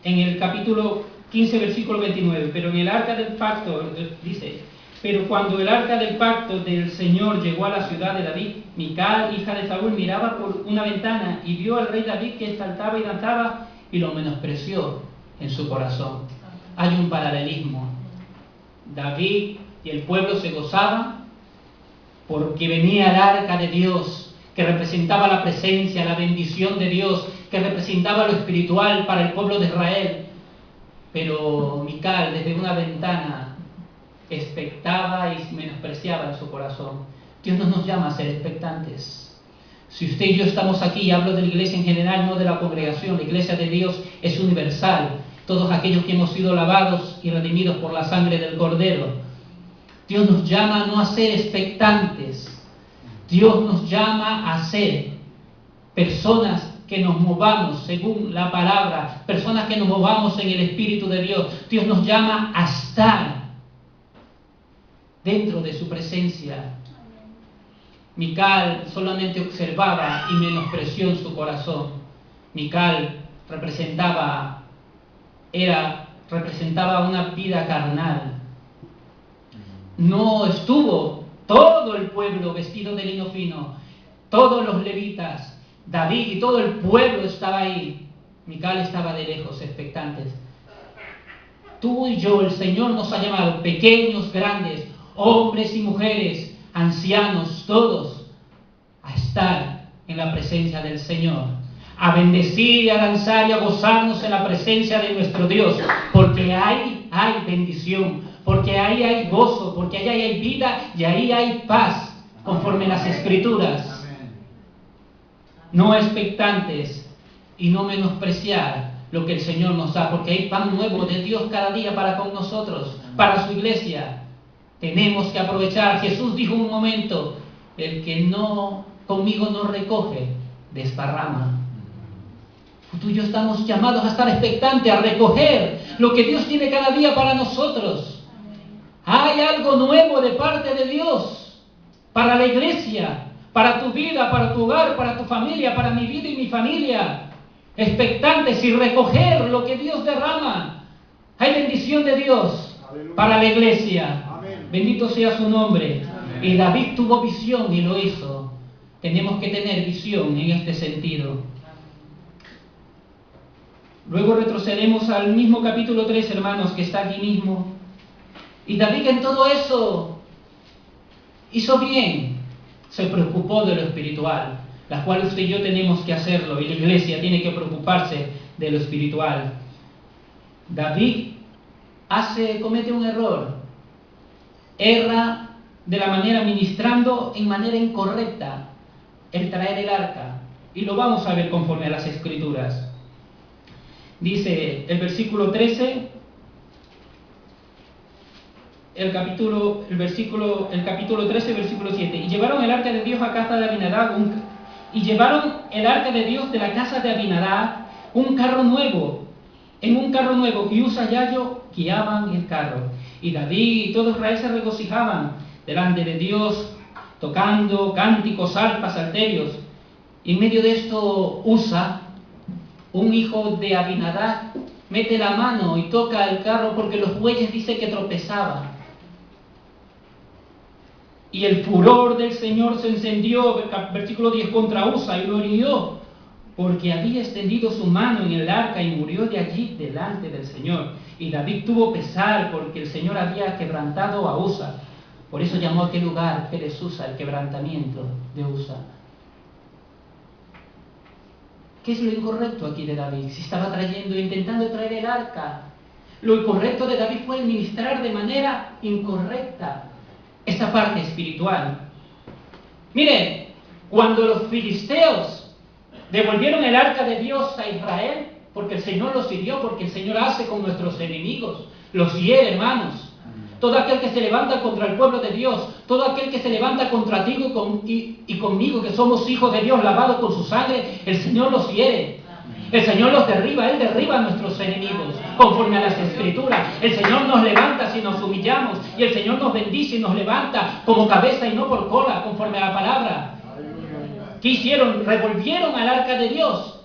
en el capítulo 15, versículo 29, pero en el arca del pacto, dice, pero cuando el arca del pacto del Señor llegó a la ciudad de David, Mical, hija de Saúl, miraba por una ventana y vio al rey David que saltaba y danzaba y lo menospreció en su corazón. Hay un paralelismo. David y el pueblo se gozaban porque venía el arca de Dios, que representaba la presencia, la bendición de Dios, que representaba lo espiritual para el pueblo de Israel. Pero Mical, desde una ventana, expectaba y menospreciaba en su corazón. Dios no nos llama a ser expectantes. Si usted y yo estamos aquí, y hablo de la iglesia en general, no de la congregación, la iglesia de Dios es universal. Todos aquellos que hemos sido lavados y redimidos por la sangre del Cordero. Dios nos llama no a ser expectantes. Dios nos llama a ser personas que nos movamos según la palabra, personas que nos movamos en el Espíritu de Dios. Dios nos llama a estar dentro de su presencia. Mical solamente observaba y menospreció en su corazón. Mical representaba una vida carnal. No estuvo todo el pueblo vestido de lino fino, todos los levitas, David y todo el pueblo estaba ahí. Mical estaba de lejos, expectantes. Tú y yo, el Señor nos ha llamado, pequeños, grandes, hombres y mujeres, ancianos, todos, a estar en la presencia del Señor, a bendecir y a danzar y a gozarnos en la presencia de nuestro Dios, porque ahí hay bendición, porque ahí hay gozo, porque ahí hay vida y ahí hay paz, conforme a las Escrituras. No expectantes y no menospreciar lo que el Señor nos da, porque hay pan nuevo de Dios cada día para con nosotros, para su iglesia. Tenemos que aprovechar. Jesús dijo un momento, el que conmigo no recoge, desparrama. Tú y yo estamos llamados a estar expectantes, a recoger lo que Dios tiene cada día para nosotros. Hay algo nuevo de parte de Dios para la iglesia, para tu vida, para tu hogar, para tu familia, para mi vida y mi familia. Expectantes y recoger lo que Dios derrama. Hay bendición de Dios para la iglesia. Amén. Bendito sea su nombre. Amén. Y David tuvo visión y lo hizo. Tenemos que tener visión en este sentido. Luego retrocedemos al mismo capítulo 3, hermanos, que está aquí mismo. Y David en todo eso hizo bien. Se preocupó de lo espiritual, la cual usted y yo tenemos que hacerlo, y la iglesia tiene que preocuparse de lo espiritual. David comete un error. Erra de la manera ministrando en manera incorrecta el traer el arca. Y lo vamos a ver conforme a las Escrituras. Dice el versículo 13, el capítulo 13, versículo 7. Y llevaron el arca de Dios a casa de Abinadab, y llevaron el arca de Dios de la casa de Abinadab, en un carro nuevo, y Usa y Ayo guiaban el carro. Y David y todo Israel se regocijaban delante de Dios, tocando cánticos, arpas, salterios. Y en medio de esto Usa, un hijo de Abinadab, mete la mano y toca el carro porque los bueyes dice que tropezaban. Y el furor del Señor se encendió, versículo 10, contra Usa y lo hirió, porque había extendido su mano en el arca y murió de allí delante del Señor. Y David tuvo pesar porque el Señor había quebrantado a Usa. Por eso llamó a aquel lugar Pérez Usa, el quebrantamiento de Usa. ¿Qué es lo incorrecto aquí de David? Si estaba intentando traer el arca. Lo incorrecto de David fue ministrar de manera incorrecta esta parte espiritual. Miren, cuando los filisteos devolvieron el arca de Dios a Israel, porque el Señor los hirió, porque el Señor hace con nuestros enemigos, los hiere, hermanos. Todo aquel que se levanta contra el pueblo de Dios, todo aquel que se levanta contra ti y conmigo, que somos hijos de Dios, lavados con su sangre, el Señor los hiere. El Señor los derriba, Él derriba a nuestros enemigos, conforme a las Escrituras. El Señor nos levanta si nos humillamos, y el Señor nos bendice y nos levanta como cabeza y no por cola, conforme a la palabra. ¿Qué hicieron? Revolvieron al arca de Dios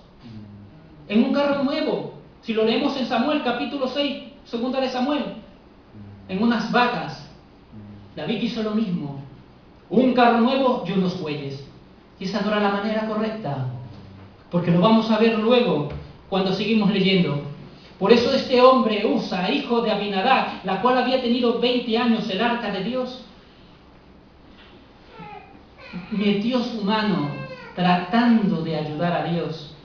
en un carro nuevo. Si lo leemos en Samuel, capítulo 6, segunda de Samuel, en unas vacas, David hizo lo mismo. Un carro nuevo y unos bueyes. Y esa no era la manera correcta, porque lo vamos a ver luego cuando seguimos leyendo. Por eso este hombre, Usa, hijo de Abinadab, la cual había tenido 20 años el arca de Dios, metió su mano tratando de ayudar a Dios.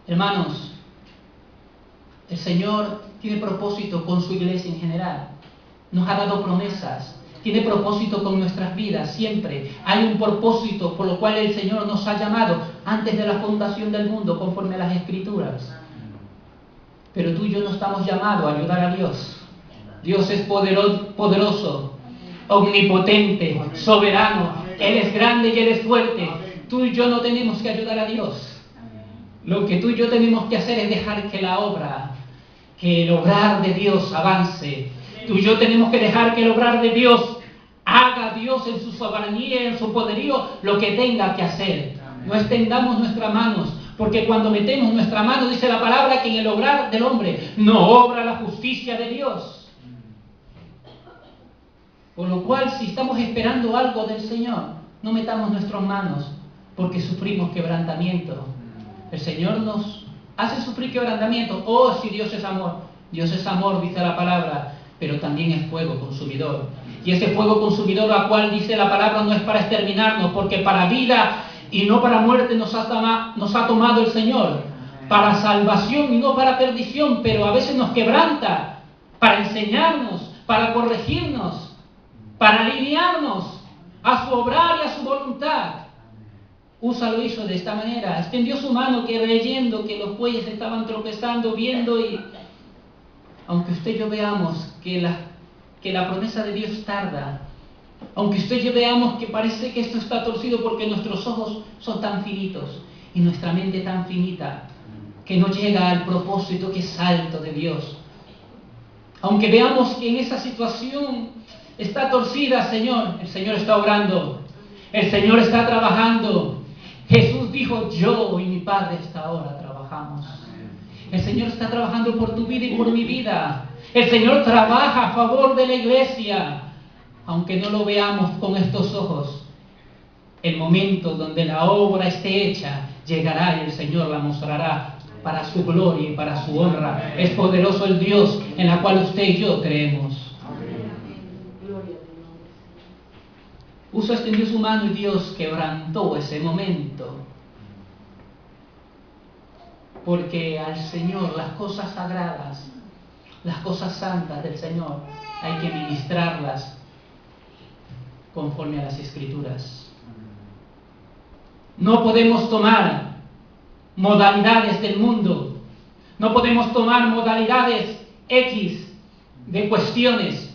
Hermanos, el Señor tiene propósito con su iglesia en general. Nos ha dado promesas. Tiene propósito con nuestras vidas, siempre. Hay un propósito por lo cual el Señor nos ha llamado antes de la fundación del mundo, conforme a las Escrituras. Pero tú y yo no estamos llamados a ayudar a Dios. Dios es poderoso, omnipotente, soberano. Él es grande y Él es fuerte. Tú y yo no tenemos que ayudar a Dios. Lo que tú y yo tenemos que hacer es dejar que la obra, que el obrar de Dios avance. Tú y yo tenemos que dejar que el obrar de Dios haga Dios en su soberanía, en su poderío, lo que tenga que hacer. No extendamos nuestras manos, porque cuando metemos nuestra mano, dice la palabra que en el obrar del hombre no obra la justicia de Dios. Por lo cual, si estamos esperando algo del Señor, no metamos nuestras manos, porque sufrimos quebrantamiento. El Señor nos hace sufrir quebrantamiento. Oh, si Dios es amor. Dios es amor, dice la palabra, pero también es fuego consumidor. Y ese fuego consumidor, la cual dice la palabra, no es para exterminarnos, porque para vida y no para muerte nos ha tomado el Señor. Para salvación y no para perdición, pero a veces nos quebranta para enseñarnos, para corregirnos, para alinearnos a su obrar y a su voluntad. Usa lo hizo de esta manera. Extendió su mano, que leyendo que los bueyes estaban tropezando, viendo, y aunque usted y yo veamos que la promesa de Dios tarda, aunque usted y yo veamos que parece que esto está torcido porque nuestros ojos son tan finitos y nuestra mente tan finita, que no llega al propósito que es alto de Dios, aunque veamos que en esa situación está torcida, Señor, el Señor está obrando, el Señor está trabajando. Jesús dijo: yo y mi Padre hasta ahora trabajamos. El Señor está trabajando por tu vida y por mi vida. El Señor trabaja a favor de la iglesia, aunque no lo veamos con estos ojos. El momento donde la obra esté hecha llegará y el Señor la mostrará para su gloria y para su honra. Es poderoso el Dios en la cual usted y yo creemos. Usa extendió su mano y Dios quebrantó ese momento. Porque al Señor las cosas sagradas, las cosas santas del Señor, hay que ministrarlas conforme a las Escrituras. No podemos tomar modalidades del mundo, no podemos tomar modalidades X de cuestiones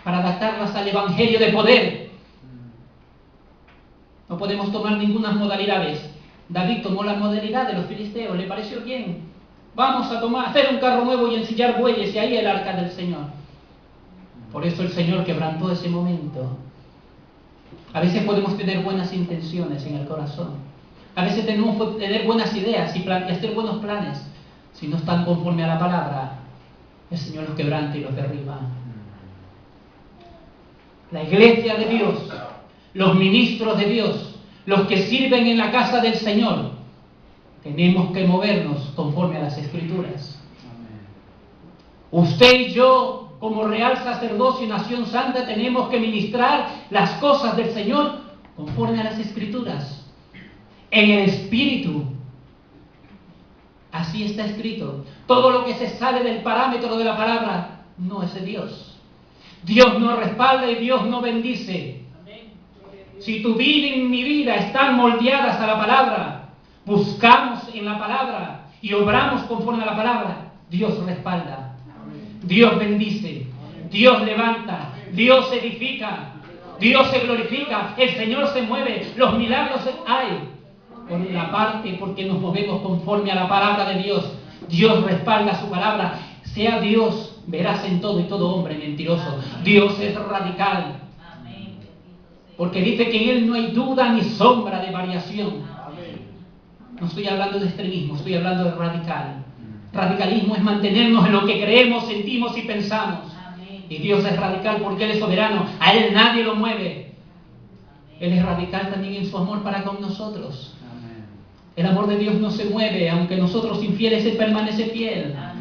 para adaptarlas al Evangelio de poder. No podemos tomar ninguna modalidades. David tomó la modalidad de los filisteos, le pareció bien. Vamos a hacer un carro nuevo y ensillar bueyes, y ahí el arca del Señor. Por eso el Señor quebrantó ese momento. A veces podemos tener buenas intenciones en el corazón. A veces tenemos que tener buenas ideas y hacer buenos planes. Si no están conforme a la palabra, el Señor los quebranta y los derriba. La iglesia de Dios, los ministros de Dios, los que sirven en la casa del Señor, tenemos que movernos conforme a las Escrituras. Usted y yo, como real sacerdocio y nación santa, tenemos que ministrar las cosas del Señor conforme a las Escrituras, en el Espíritu. Así está escrito. Todo lo que se sale del parámetro de la palabra no es de Dios. Dios no respalda y Dios no bendice. Si tu vida y mi vida están moldeadas a la palabra, buscamos en la palabra y obramos conforme a la palabra, Dios respalda, Dios bendice, Dios levanta, Dios edifica, Dios se glorifica, el Señor se mueve, los milagros hay. Por una parte, porque nos movemos conforme a la palabra de Dios, Dios respalda su palabra. Sea Dios veraz en todo y todo hombre mentiroso. Dios es radical, porque dice que en Él no hay duda ni sombra de variación. No estoy hablando de extremismo, estoy hablando de radical. Radicalismo es mantenernos en lo que creemos, sentimos y pensamos. Amén. Y Dios es radical porque Él es soberano. A Él nadie lo mueve. Él es radical también en su amor para con nosotros. Amén. El amor de Dios no se mueve, aunque nosotros infieles Él permanece fiel. Amén.